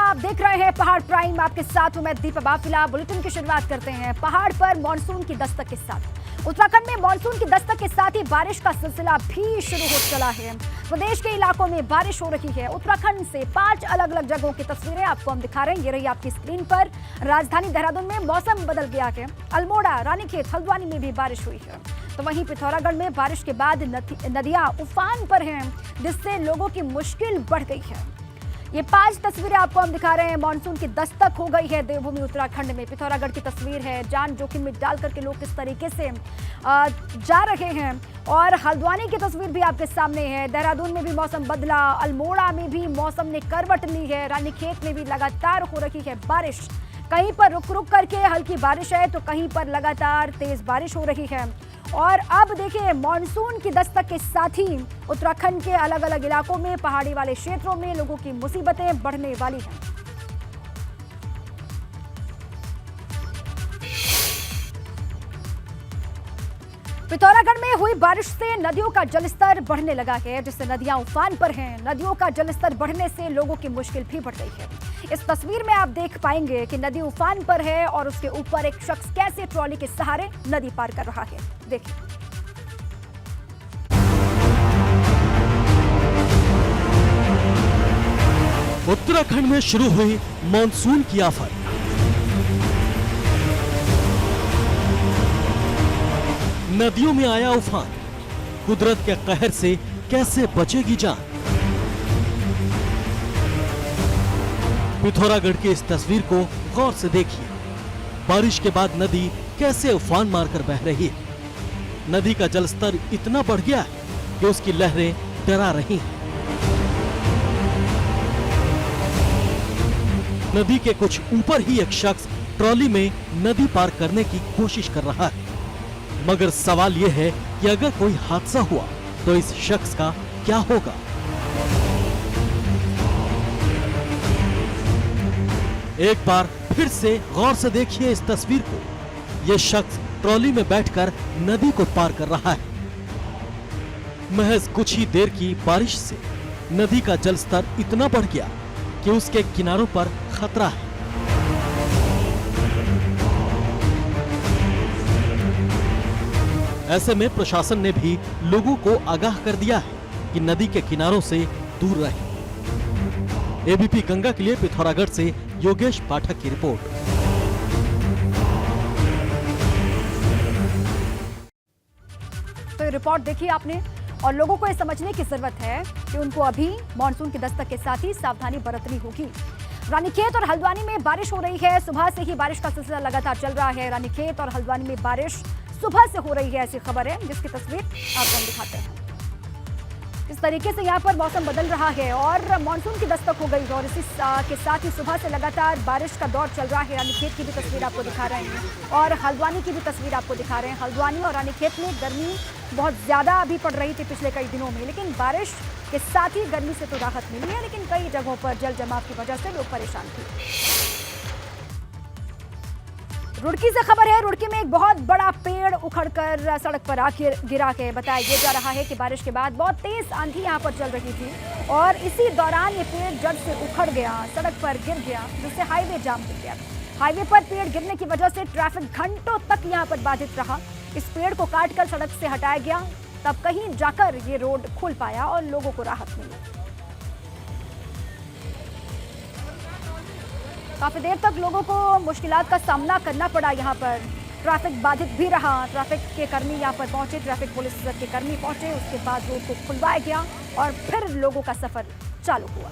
आप देख रहे हैं पहाड़ प्राइम। आपके साथ हूं मैं दीपा बाफिला। बुलेटिन की शुरुआत करते हैं पहाड़ पर मानसून की दस्तक के साथ। उत्तराखंड में मानसून की दस्तक के साथ ही बारिश का सिलसिला भी शुरू हो चला है। प्रदेश के इलाकों में बारिश हो रही है। उत्तराखंड से 5 अलग अलग जगहों की तस्वीरें आपको हम दिखा रहे हैं। ये रही आपकी स्क्रीन पर। राजधानी देहरादून में मौसम बदल गया है। अल्मोड़ा, रानीखेत, हल्द्वानी में भी बारिश हुई है। तो वहीं पिथौरागढ़ में बारिश के बाद नदियां उफान पर हैं, जिससे लोगों की मुश्किल बढ़ गई है। ये 5 तस्वीरें आपको हम दिखा रहे हैं। मानसून की दस्तक हो गई है देवभूमि उत्तराखंड में। पिथौरागढ़ की तस्वीर है। जान जोखिम में डाल करके लोग किस तरीके से जा रहे हैं। और हल्द्वानी की तस्वीर भी आपके सामने है। देहरादून में भी मौसम बदला। अल्मोड़ा में भी मौसम ने करवट ली है। रानीखेत में भी लगातार हो रही है बारिश। कहीं पर रुक रुक करके हल्की बारिश है तो कहीं पर लगातार तेज बारिश हो रही है। और अब देखिए, मानसून की दस्तक के साथ ही उत्तराखंड के अलग अलग इलाकों में, पहाड़ी वाले क्षेत्रों में लोगों की मुसीबतें बढ़ने वाली हैं। पिथौरागढ़ में हुई बारिश से नदियों का जलस्तर बढ़ने लगा है, जिससे नदियां उफान पर हैं। नदियों का जलस्तर बढ़ने से लोगों की मुश्किल भी बढ़ गई है। इस तस्वीर में आप देख पाएंगे कि नदी उफान पर है और उसके ऊपर एक शख्स कैसे ट्रॉली के सहारे नदी पार कर रहा है। देखिए, उत्तराखंड में शुरू हुई मानसून की आफत। नदियों में आया उफान। कुदरत के कहर से कैसे बचेगी जान। पिथौरागढ़ की इस तस्वीर को गौर से देखिए। बारिश के बाद नदी कैसे उफान मारकर बह रही है। नदी का जलस्तर इतना बढ़ गया है कि उसकी लहरें डरा रही हैं। नदी के कुछ ऊपर ही एक शख्स ट्रॉली में नदी पार करने की कोशिश कर रहा है। मगर सवाल यह है कि अगर कोई हादसा हुआ तो इस शख्स का क्या होगा। एक बार फिर से गौर से देखिए इस तस्वीर को। यह शख्स ट्रॉली में बैठकर नदी को पार कर रहा है। महज कुछ ही देर की बारिश से नदी का जलस्तर इतना बढ़ गया कि उसके किनारों पर खतरा है। ऐसे में प्रशासन ने भी लोगों को आगाह कर दिया है कि नदी के किनारों से दूर रहें। एबीपी गंगा के लिए पिथौरागढ़ से योगेश पाठक की रिपोर्ट। तो ये रिपोर्ट देखी आपने, और लोगों को ये समझने की जरूरत है कि उनको अभी मानसून की दस्तक के साथ ही सावधानी बरतनी होगी। रानीखेत और हल्द्वानी में बारिश हो रही है। सुबह से ही बारिश का सिलसिला लगातार चल रहा है। रानीखेत और हल्द्वानी में बारिश सुबह से हो रही है, ऐसी खबर है, जिसकी तस्वीर आपको हम दिखाते हैं। इस तरीके से यहाँ पर मौसम बदल रहा है और मानसून की दस्तक हो गई है। और इसी के साथ ही सुबह से लगातार बारिश का दौर चल रहा है। रानीखेत की भी तस्वीर आपको दिखा रहे हैं और हल्द्वानी की भी तस्वीर आपको दिखा रहे हैं। हल्द्वानी और रानीखेत में गर्मी बहुत ज्यादा अभी पड़ रही थी पिछले कई दिनों में, लेकिन बारिश के साथ ही गर्मी से तो राहत मिली है। लेकिन कई जगहों पर जल जमाव की वजह से लोग परेशान थे। रुड़की से खबर है। रुड़की में एक बहुत बड़ा पेड़ उखड़कर सड़क पर आकर गिरा के बताया जा रहा है कि बारिश के बाद बहुत तेज आंधी यहां पर चल रही थी और इसी दौरान ये पेड़ जड़ से उखड़ गया, सड़क पर गिर गया, जिससे हाईवे जाम हो गया। हाईवे पर पेड़ गिरने की वजह से ट्रैफिक घंटों तक यहां पर बाधित रहा। इस पेड़ को काटकर सड़क से हटाया गया, तब कहीं जाकर ये रोड खुल पाया और लोगों को राहत मिली। काफी देर तक लोगों को मुश्किलात का सामना करना पड़ा। यहाँ पर ट्रैफिक बाधित भी रहा। ट्रैफिक के कर्मी यहाँ पर पहुंचे, ट्रैफिक पुलिस के कर्मी पहुंचे। उसके बाद रोड को खुलवाया गया और फिर लोगों का सफर चालू हुआ।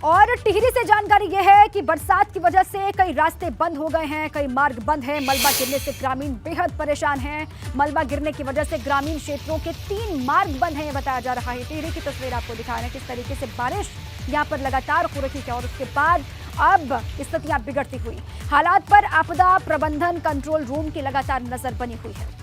और टिहरी से जानकारी यह है कि बरसात की वजह से कई रास्ते बंद हो गए हैं, कई मार्ग बंद हैं। मलबा गिरने से ग्रामीण बेहद परेशान हैं। मलबा गिरने की वजह से ग्रामीण क्षेत्रों के 3 मार्ग बंद हैं, बताया जा रहा है। टिहरी की तस्वीर आपको दिखा रहे हैं किस तरीके से बारिश यहां पर लगातार हो रही है और उसके बाद अब स्थितियां बिगड़ती हुई। हालात पर आपदा प्रबंधन कंट्रोल रूम की लगातार नजर बनी हुई है।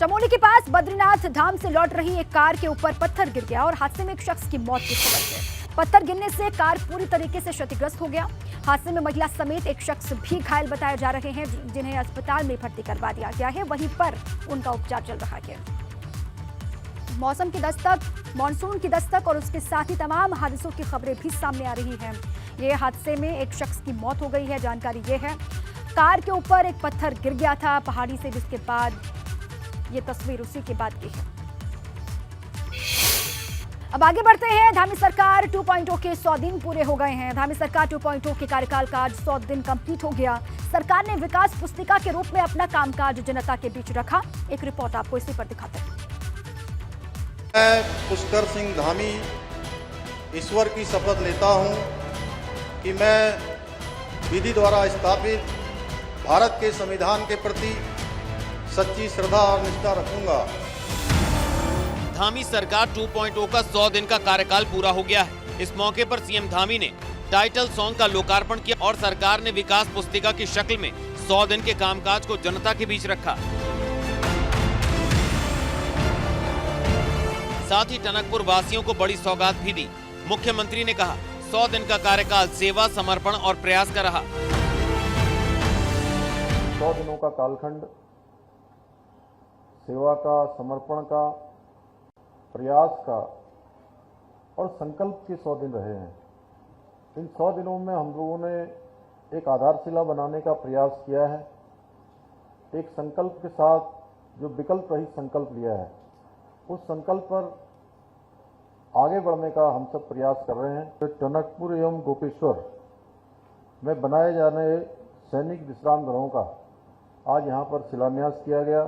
चमोली के पास बद्रीनाथ धाम से लौट रही एक कार के ऊपर पत्थर गिर गया और हादसे में एक शख्स की मौत की खबर है। पत्थर गिरने से कार पूरी तरीके से क्षतिग्रस्त हो गया। हादसे में महिला समेत एक शख्स भी घायल बताए जा रहे हैं, जिन्हें अस्पताल में भर्ती करवा दिया गया है। वहीं पर उनका उपचार चल रहा है। मौसम की दस्तक, मानसून की दस्तक और उसके साथ ही तमाम हादसों की खबरें भी सामने आ रही हैं। ये हादसे में एक शख्स की मौत हो गई है। जानकारी ये है, कार के ऊपर एक पत्थर गिर गया था पहाड़ी से, जिसके बाद ये तस्वीर उसी के बाद की है। अब आगे बढ़ते हैं। धामी सरकार 2.0 के 100 दिन पूरे हो गए हैं। धामी सरकार 2.0 के कार्यकाल का आज 100 दिन कंप्लीट हो गया। सरकार ने विकास पुस्तिका के रूप में अपना कामकाज जनता के बीच रखा। एक रिपोर्ट आपको इसी पर दिखाते हैं। मैं पुष्कर सिंह धामी ईश्वर की शपथ लेता हूं कि मैं विधि द्वारा स्थापित भारत के संविधान के प्रति सच्ची श्रद्धा और निष्ठा रखूंगा। धामी सरकार 2.0 का 100 दिन का कार्यकाल पूरा हो गया है। इस मौके पर सीएम धामी ने टाइटल सॉन्ग का लोकार्पण किया और सरकार ने विकास पुस्तिका की शक्ल में 100 दिन के कामकाज को जनता के बीच रखा। साथ ही टनकपुर वासियों को बड़ी सौगात भी दी। मुख्यमंत्री ने कहा, 100 दिन का कार्यकाल सेवा, समर्पण और प्रयास का रहा। 100 दिनों का कालखंड सेवा का, समर्पण का, प्रयास का और संकल्प के 100 दिन रहे हैं। इन 100 दिनों में हम लोगों ने एक आधारशिला बनाने का प्रयास किया है। एक संकल्प के साथ जो विकल्प रहित संकल्प लिया है, उस संकल्प पर आगे बढ़ने का हम सब प्रयास कर रहे हैं। टनकपुर एवं गोपेश्वर में बनाए जाने सैनिक विश्राम गृहों का आज यहाँ पर शिलान्यास किया गया।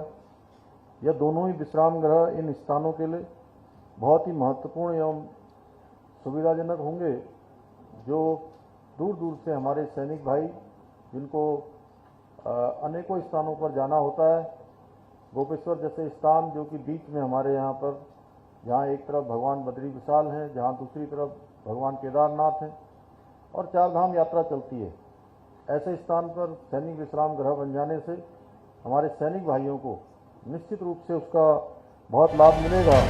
यह दोनों ही विश्राम गृह इन स्थानों के लिए बहुत ही महत्वपूर्ण एवं सुविधाजनक होंगे, जो दूर दूर से हमारे सैनिक भाई जिनको अनेकों स्थानों पर जाना होता है, गोपेश्वर जैसे स्थान जो कि बीच में हमारे यहाँ पर, जहाँ एक तरफ भगवान बद्री विशाल हैं, जहाँ दूसरी तरफ भगवान केदारनाथ हैं और चार धाम यात्रा चलती है, ऐसे स्थान पर सैनिक विश्राम गृह बन जाने से हमारे सैनिक भाइयों को निश्चित रूप से उसका बहुत लाभ मिलेगा।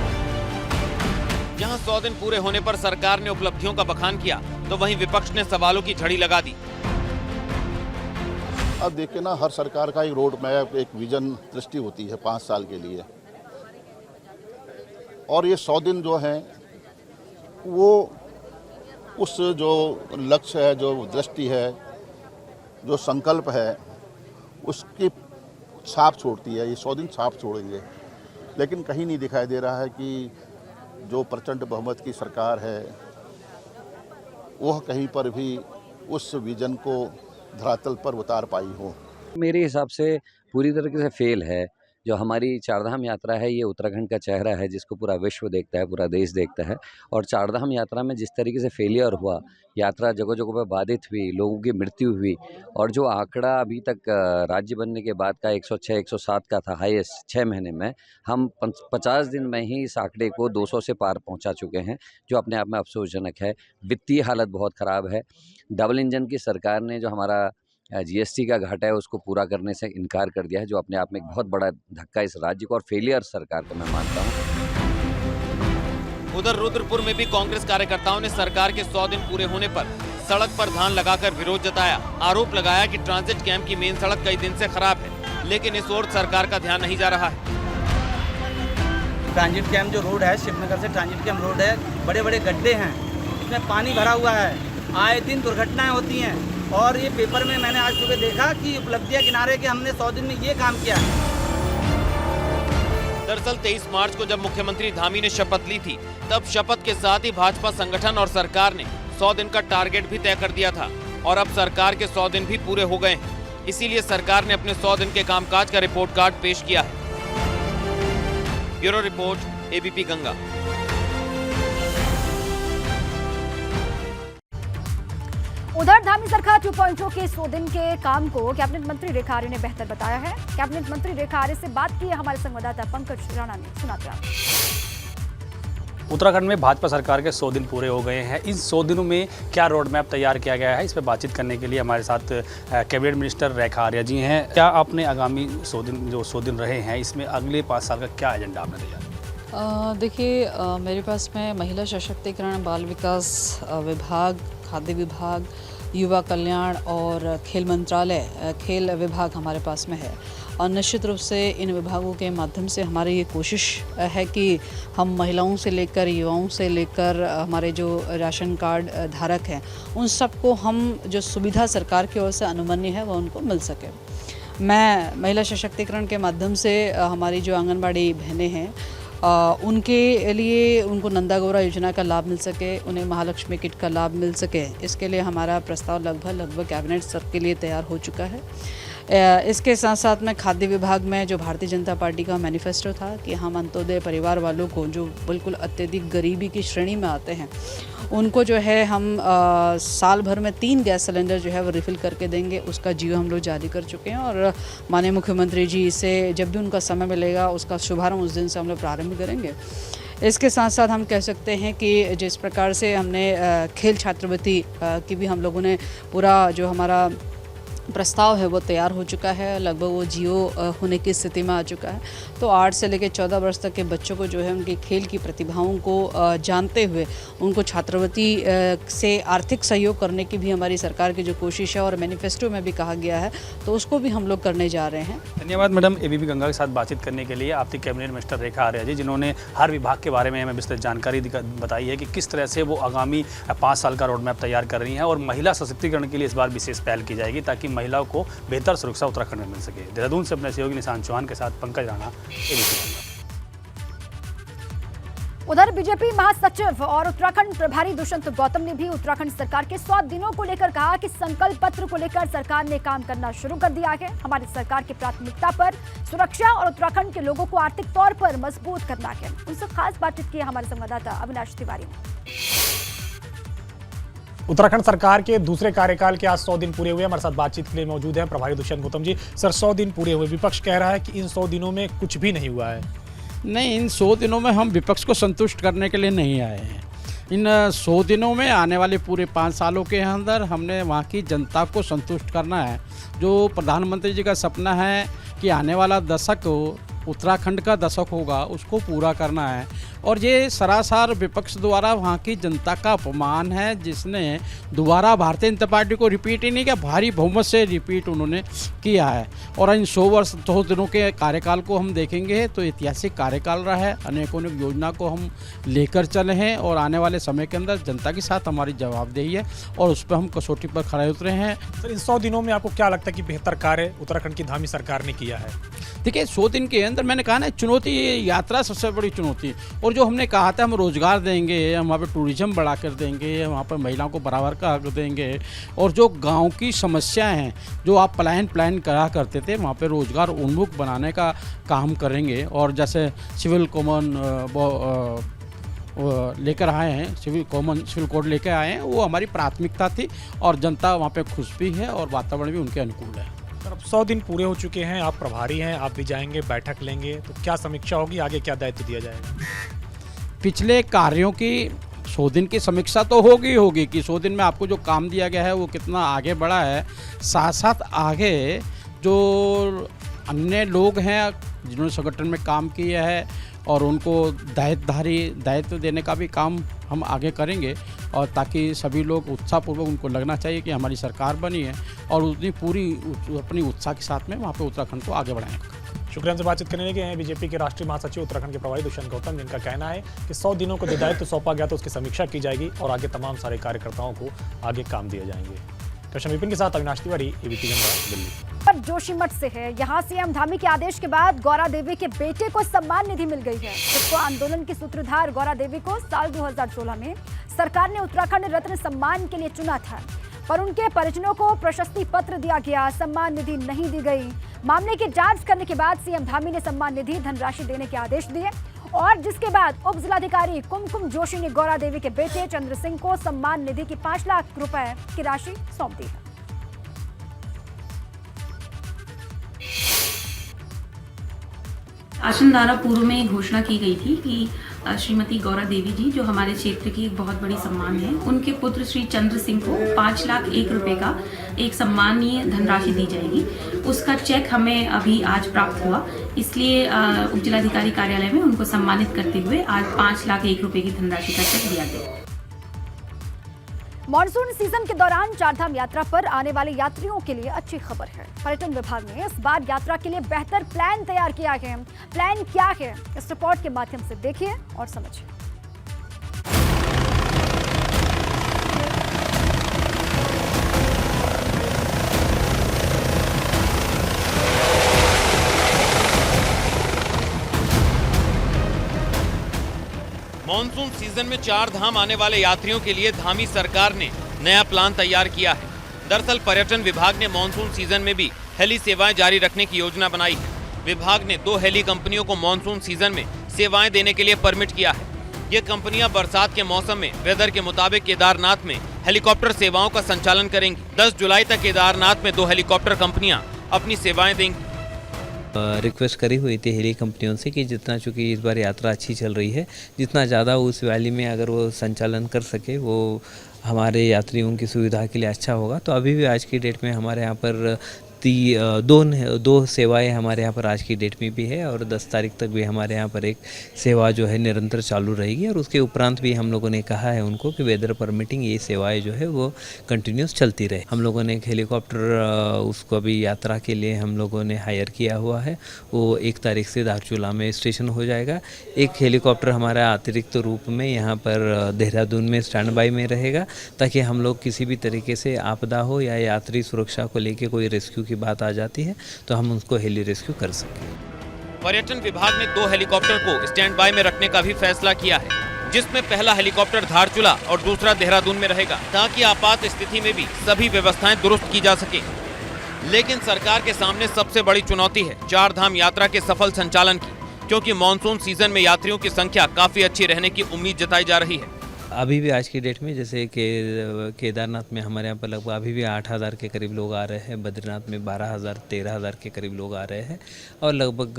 जहां 100 दिन पूरे होने पर सरकार ने उपलब्धियों का बखान किया, तो वहीं विपक्ष ने सवालों की झड़ी लगा दी। अब देखिए ना, हर सरकार का एक रोड मैप, एक विजन दृष्टि होती है 5 साल के लिए, और ये 100 दिन जो हैं वो उस जो लक्ष्य है, जो दृष्टि है, जो संकल्प है, उसकी छाप छोड़ती है। ये 100 दिन छाप छोड़ेंगे, लेकिन कहीं नहीं दिखाई दे रहा है कि जो प्रचंड बहुमत की सरकार है वह कहीं पर भी उस विजन को धरातल पर उतार पाई हो। मेरे हिसाब से पूरी तरीके से फेल है। जो हमारी चारधाम यात्रा है, ये उत्तराखंड का चेहरा है जिसको पूरा विश्व देखता है, पूरा देश देखता है। और चारधाम यात्रा में जिस तरीके से फेलियर हुआ, यात्रा जगह जगह पर बाधित हुई, लोगों की मृत्यु हुई, और जो आंकड़ा अभी तक राज्य बनने के बाद का 106, 107 का था हाईएस्ट 6 महीने में, हम 50 दिन में ही इस आंकड़े को 200 से पार पहुंचा चुके हैं, जो अपने आप में अफसोसजनक है। वित्तीय हालत बहुत ख़राब है। डबल इंजन की सरकार ने जो हमारा जीएसटी का घाटा है उसको पूरा करने से इनकार कर दिया है, जो अपने आप में एक बहुत बड़ा धक्का इस राज्य को और फेलियर सरकार को मैं मानता हूँ। उधर रुद्रपुर में भी कांग्रेस कार्यकर्ताओं ने सरकार के 100 दिन पूरे होने पर सड़क पर धान लगाकर विरोध जताया। आरोप लगाया कि ट्रांजिट कैंप की मेन सड़क कई दिन से खराब है, लेकिन इस ओर सरकार का ध्यान नहीं जा रहा है। ट्रांजिट कैंप जो रोड है, शिवनगर से ट्रांजिट कैंप रोड है, बड़े बड़े गड्ढे हैं, इसमें पानी भरा हुआ है, आए दिन दुर्घटनाएं होती हैं। और ये पेपर में मैंने आज सुबह देखा कि उपलब्धियां किनारे के हमने 100 दिन में ये काम किया है। दरअसल 23 मार्च को जब मुख्यमंत्री धामी ने शपथ ली थी, तब शपथ के साथ ही भाजपा संगठन और सरकार ने 100 दिन का टारगेट भी तय कर दिया था, और अब सरकार के 100 दिन भी पूरे हो गए हैं। इसीलिए सरकार ने अपने 100 दिन के कामकाज का रिपोर्ट कार्ड पेश किया है। Bureau report, ABP Ganga. उधर धामी सरकार 2.0 के 100 दिन के काम को कैबिनेट मंत्री रेखा आर्य ने बेहतर बताया है। कैबिनेट मंत्री रेखा आर्य से बात की है हमारे संवाददाता पंकज राणा ने, सुनाते हैं। उत्तराखंड में भाजपा सरकार के 100 दिन पूरे हो गए हैं। इन 100 दिनों में क्या रोड मैप तैयार किया गया है, इस पर बातचीत करने के लिए हमारे साथ कैबिनेट मिनिस्टर रेखा आर्य जी हैं। क्या आपने आगामी 100 दिन रहे हैं, इसमें अगले 5 साल का क्या एजेंडा आपने तैयार? देखिए, मेरे पास में महिला सशक्तिकरण, बाल विकास विभाग, खाद्य विभाग युवा कल्याण और खेल मंत्रालय, खेल विभाग हमारे पास में है। और निश्चित रूप से इन विभागों के माध्यम से हमारी ये कोशिश है कि हम महिलाओं से लेकर युवाओं से लेकर हमारे जो राशन कार्ड धारक हैं उन सबको हम जो सुविधा सरकार की ओर से अनुमन्य है वो उनको मिल सके। मैं महिला सशक्तिकरण के माध्यम से हमारी जो आंगनबाड़ी बहनें हैं उनके लिए उनको नंदा गौरा योजना का लाभ मिल सके, उन्हें महालक्ष्मी किट का लाभ मिल सके, इसके लिए हमारा प्रस्ताव लगभग कैबिनेट स्तर के लिए तैयार हो चुका है। इसके साथ साथ में खाद्य विभाग में जो भारतीय जनता पार्टी का मैनिफेस्टो था कि हम अंत्योदय परिवार वालों को जो बिल्कुल अत्यधिक गरीबी की श्रेणी में आते हैं उनको जो है हम साल भर में 3 गैस सिलेंडर जो है वो रिफ़िल करके देंगे, उसका जियो हम लोग जारी कर चुके हैं। और माननीय मुख्यमंत्री जी से जब भी उनका समय मिलेगा उसका शुभारंभ उस दिन से हम लोग प्रारंभ करेंगे। इसके साथ साथ हम कह सकते हैं कि जिस प्रकार से हमने खेल छात्रवृत्ति की भी हम लोगों ने पूरा जो हमारा प्रस्ताव है वो तैयार हो चुका है, लगभग वो जियो होने की स्थिति में आ चुका है। तो 8 से लेकर 14 वर्ष तक के बच्चों को जो है उनकी खेल की प्रतिभाओं को जानते हुए उनको छात्रवृत्ति से आर्थिक सहयोग करने की भी हमारी सरकार की जो कोशिश है और मैनिफेस्टो में भी कहा गया है तो उसको भी हम लोग करने जा रहे हैं। धन्यवाद मैडम, एबीपी गंगा के साथ बातचीत करने के लिए। आपकी कैबिनेट मिनिस्टर रेखा आर्या जी जिन्होंने हर विभाग के बारे में हमें विस्तृत जानकारी बताई है कि किस तरह से वो आगामी 5 साल का रोड मैप तैयार कर रही हैं और महिला सशक्तिकरण के लिए इस बार विशेष पहल की जाएगी ताकि महिलाओं को बेहतर सुरक्षा उत्तराखंड में मिल सके। देहरादून से अपने सहयोगी निशांत चौहान के साथ पंकज राणा, एबीपी। उधर बीजेपी महासचिव और उत्तराखंड प्रभारी दुष्यंत गौतम ने भी उत्तराखंड सरकार के 100 दिनों को लेकर कहा कि संकल्प पत्र को लेकर सरकार ने काम करना शुरू कर दिया है। हमारी सरकार की प्राथमिकता पर सुरक्षा और उत्तराखंड के लोगों को आर्थिक तौर पर मजबूत करना है। उनसे खास बातचीत की हमारे संवाददाता अविनाश तिवारी ने। उत्तराखंड सरकार के दूसरे कार्यकाल के आज 100 दिन पूरे हुए। हमारे साथ बातचीत के लिए मौजूद हैं प्रभारी दुष्यंत गौतम जी। सर, 100 दिन पूरे हुए, विपक्ष कह रहा है कि इन 100 दिनों में कुछ भी नहीं हुआ है। नहीं, इन 100 दिनों में हम विपक्ष को संतुष्ट करने के लिए नहीं आए हैं। इन 100 दिनों में आने वाले पूरे 5 सालों के अंदर हमने वहाँ की जनता को संतुष्ट करना है। जो प्रधानमंत्री जी का सपना है कि आने वाला दशक उत्तराखंड का दशक होगा उसको पूरा करना है और ये सरासर विपक्ष द्वारा वहाँ की जनता का अपमान है जिसने दोबारा भारतीय जनता पार्टी को रिपीट ही नहीं किया, भारी बहुमत से रिपीट उन्होंने किया है। और इन 100 दिनों के कार्यकाल को हम देखेंगे तो ऐतिहासिक कार्यकाल रहा है। अनेकों योजना को हम लेकर चले हैं और आने वाले समय के अंदर जनता के साथ हमारी जवाबदेही है और उस पर हम कसौटी पर खड़े उतरे हैं। सर, इन 100 दिनों में आपको क्या लगता है कि बेहतर कार्य उत्तराखंड की धामी सरकार ने किया है? देखिए, 100 दिन के अंदर मैंने कहा ना, चुनौती यात्रा सबसे बड़ी चुनौती। और जो हमने कहा था हम रोजगार देंगे, हम वहाँ पर टूरिज्म बढ़ा कर देंगे, वहाँ पर महिलाओं को बराबर का हक देंगे और जो गांव की समस्याएं हैं जो आप प्लान करा करते थे वहाँ पर रोजगार उन्मुख बनाने का काम करेंगे। और जैसे सिविल कॉमन लेकर आए हैं, सिविल कोड लेकर आए हैं, वो हमारी प्राथमिकता थी और जनता वहाँ पे खुश भी है और वातावरण भी उनके अनुकूल है। सर, अब 100 दिन पूरे हो चुके हैं, आप प्रभारी हैं, आप भी जाएंगे, बैठक लेंगे, तो क्या समीक्षा होगी, आगे क्या दायित्व दिया जाएगा? पिछले कार्यों की 100 दिन की समीक्षा तो होगी कि 100 दिन में आपको जो काम दिया गया है वो कितना आगे बढ़ा है। साथ साथ आगे जो अन्य लोग हैं जिन्होंने संगठन में काम किया है और उनको दायित्व देने का भी काम हम आगे करेंगे और ताकि सभी लोग उत्साहपूर्वक उनको लगना चाहिए कि हमारी सरकार बनी है और उतनी पूरी अपनी उत्साह के साथ में वहाँ पे उत्तराखंड को आगे बढ़ाएंगे। शुक्रिया। हमसे बातचीत करने लगे हैं बीजेपी के राष्ट्रीय महासचिव उत्तराखंड के प्रभारी दुष्यंत गौतम, जिनका कहना है कि 100 दिनों को जो दायित्व सौंपा गया तो उसकी समीक्षा की जाएगी और आगे तमाम सारे कार्यकर्ताओं को आगे काम दिए जाएंगे। कृष्ण विपिन के साथ अविनाश तिवारी, एबीपी गंगा, दिल्ली। पर जोशीमठ से है। यहाँ सीएम धामी के आदेश के बाद गौरा देवी के बेटे को सम्मान निधि मिल गई है। जिसको आंदोलन की सूत्रधार गौरा देवी को साल 2016 में सरकार ने उत्तराखंड रत्न सम्मान के लिए चुना था, पर उनके परिजनों को प्रशस्ति पत्र दिया गया, सम्मान निधि नहीं दी गई। मामले की जांच करने के बाद सीएम धामी ने सम्मान निधि धनराशि देने के आदेश दिए और जिसके बाद उप जिलाधिकारी कुमकुम जोशी ने गौरा देवी के बेटे चंद्र सिंह को सम्मान निधि की 5 लाख रुपए की राशि सौंप दी है। आश्रम द्वारा पूर्व में घोषणा की गई थी कि श्रीमती गौरा देवी जी, जो हमारे क्षेत्र की एक बहुत बड़ी सम्मान है, उनके पुत्र श्री चंद्र सिंह को 5 लाख 1 रुपए का एक सम्मानीय धनराशि दी जाएगी। उसका चेक हमें अभी आज प्राप्त हुआ, इसलिए उप जिलाधिकारी कार्यालय में उनको सम्मानित करते हुए आज 5 लाख 1 रुपए की धनराशि का चेक दिया गया। मॉनसून सीजन के दौरान चारधाम यात्रा पर आने वाले यात्रियों के लिए अच्छी खबर है। पर्यटन विभाग ने इस बार यात्रा के लिए बेहतर प्लान तैयार किया है। प्लान क्या है, इस रिपोर्ट के माध्यम से देखिए और समझिए। मॉनसून सीजन में चार धाम आने वाले यात्रियों के लिए धामी सरकार ने नया प्लान तैयार किया है। दरअसल पर्यटन विभाग ने मॉनसून सीजन में भी हेली सेवाएं जारी रखने की योजना बनाई है। विभाग ने 2 हेली कंपनियों को मॉनसून सीजन में सेवाएं देने के लिए परमिट किया है। ये कंपनियां बरसात के मौसम में वेदर के मुताबिक केदारनाथ में हेलीकॉप्टर सेवाओं का संचालन करेंगी। 10 जुलाई तक केदारनाथ में 2 हेलीकॉप्टर कंपनियां अपनी सेवाएं देंगी। रिक्वेस्ट करी हुई थी हेली कंपनियों से कि जितना, चूँकि इस बार यात्रा अच्छी चल रही है, जितना ज़्यादा उस वैली में अगर वो संचालन कर सके वो हमारे यात्रियों की सुविधा के लिए अच्छा होगा। तो अभी भी आज की डेट में हमारे यहाँ पर दो सेवाएं हमारे यहाँ पर आज की डेट में भी है और 10 तारीख तक भी हमारे यहाँ पर एक सेवा जो है निरंतर चालू रहेगी। और उसके उपरांत भी हम लोगों ने कहा है उनको कि वेदर परमिटिंग ये सेवाएं जो है वो कंटिन्यूस चलती रहे। हम लोगों ने एक हेलीकॉप्टर उसको अभी यात्रा के लिए हम लोगों ने हायर किया हुआ है, वो 1 तारीख से धारचूला में स्टेशन हो जाएगा। एक हेलीकॉप्टर हमारा अतिरिक्त रूप में यहाँ पर देहरादून में स्टैंड बाई में रहेगा, ताकि हम लोग किसी भी तरीके से आपदा हो या यात्री सुरक्षा को लेकर कोई रेस्क्यू की बात आ जाती है तो हम उसको हेली रेस्क्यू कर सकें। पर्यटन विभाग ने 2 हेलीकॉप्टर को स्टैंड बाय में रखने का भी फैसला किया है, जिसमें पहला हेलीकॉप्टर धारचूला और दूसरा देहरादून में रहेगा, ताकि आपात स्थिति में भी सभी व्यवस्थाएं दुरुस्त की जा सके। लेकिन सरकार के सामने सबसे बड़ी चुनौती है चार धाम यात्रा के सफल संचालन की, क्योंकि मॉनसून सीजन में यात्रियों की संख्या काफी अच्छी रहने की उम्मीद जताई जा रही है। अभी भी आज की डेट में जैसे केदारनाथ में हमारे यहाँ पर लगभग अभी भी 8,000 के करीब लोग आ रहे हैं, बद्रीनाथ में 12,000 13,000 के करीब लोग आ रहे हैं और लगभग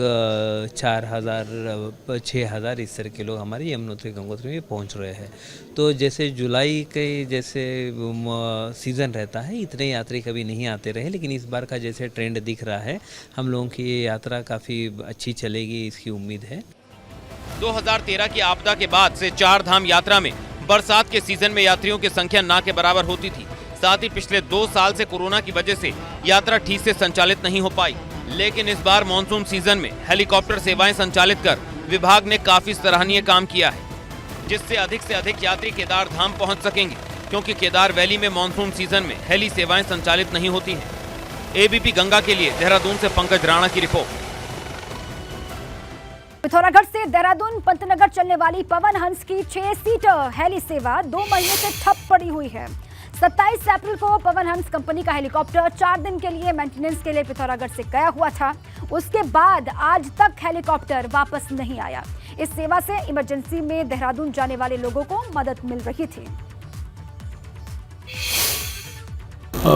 4,000 6,000 इस तरह के लोग हमारे यमुनोत्री गंगोत्री में पहुँच रहे हैं। तो जैसे जुलाई के जैसे सीज़न रहता है इतने यात्री कभी नहीं आते रहे, लेकिन इस बार का जैसे ट्रेंड दिख रहा है हम लोगों की ये यात्रा काफ़ी अच्छी चलेगी, इसकी उम्मीद है। 2013 की आपदा के बाद से चार धाम यात्रा में बरसात के सीजन में यात्रियों की संख्या ना के बराबर होती थी। साथ ही पिछले 2 साल से कोरोना की वजह से यात्रा ठीक से संचालित नहीं हो पाई, लेकिन इस बार मॉनसून सीजन में हेलीकॉप्टर सेवाएं संचालित कर विभाग ने काफी सराहनीय काम किया है, जिससे अधिक यात्री केदार धाम पहुंच सकेंगे, क्योंकि केदार वैली में मॉनसून सीजन में हेली सेवाएं संचालित नहीं होती हैं। एबीपी गंगा के लिए देहरादून से पंकज राणा की रिपोर्ट। पिथौरागढ़ से देहरादून पंतनगर चलने वाली पवन हंस की 6 सीटर हेली सेवा 2 महीने से ठप पड़ी हुई है। 27 अप्रैल को पवन हंस कंपनी का हेलीकॉप्टर 4 दिन के लिए मेंटेनेंस के लिए पिथौरागढ़ से गया हुआ था। उसके बाद आज तक हेलीकॉप्टर वापस नहीं आया। इस सेवा से इमरजेंसी में देहरादून जाने वाले लोगों को मदद मिल रही थी।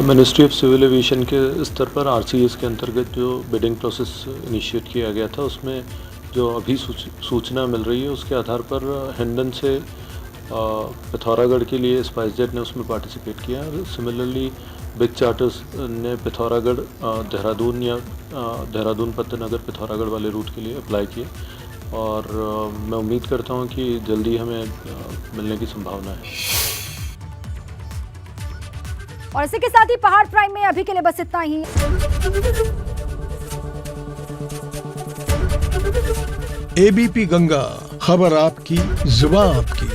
मिनिस्ट्री ऑफ सिविल एविएशन के स्तर पर RCS के अंतर्गत जो बिडिंग प्रोसेस इनिशिएट किया गया था, उसमें जो अभी सूचना मिल रही है उसके आधार पर हिंडन से पिथौरागढ़ के लिए स्पाइसजेट ने उसमें पार्टिसिपेट किया। सिमिलरली बिग चार्टर्स ने पिथौरागढ़ देहरादून या देहरादून पंतनगर पिथौरागढ़ वाले रूट के लिए अप्लाई किए और मैं उम्मीद करता हूं कि जल्दी हमें मिलने की संभावना है। और इसी के साथ ही पहाड़ प्राइम में अभी के लिए बस इतना ही। एबीपी गंगा, खबर आपकी, जुबान आपकी।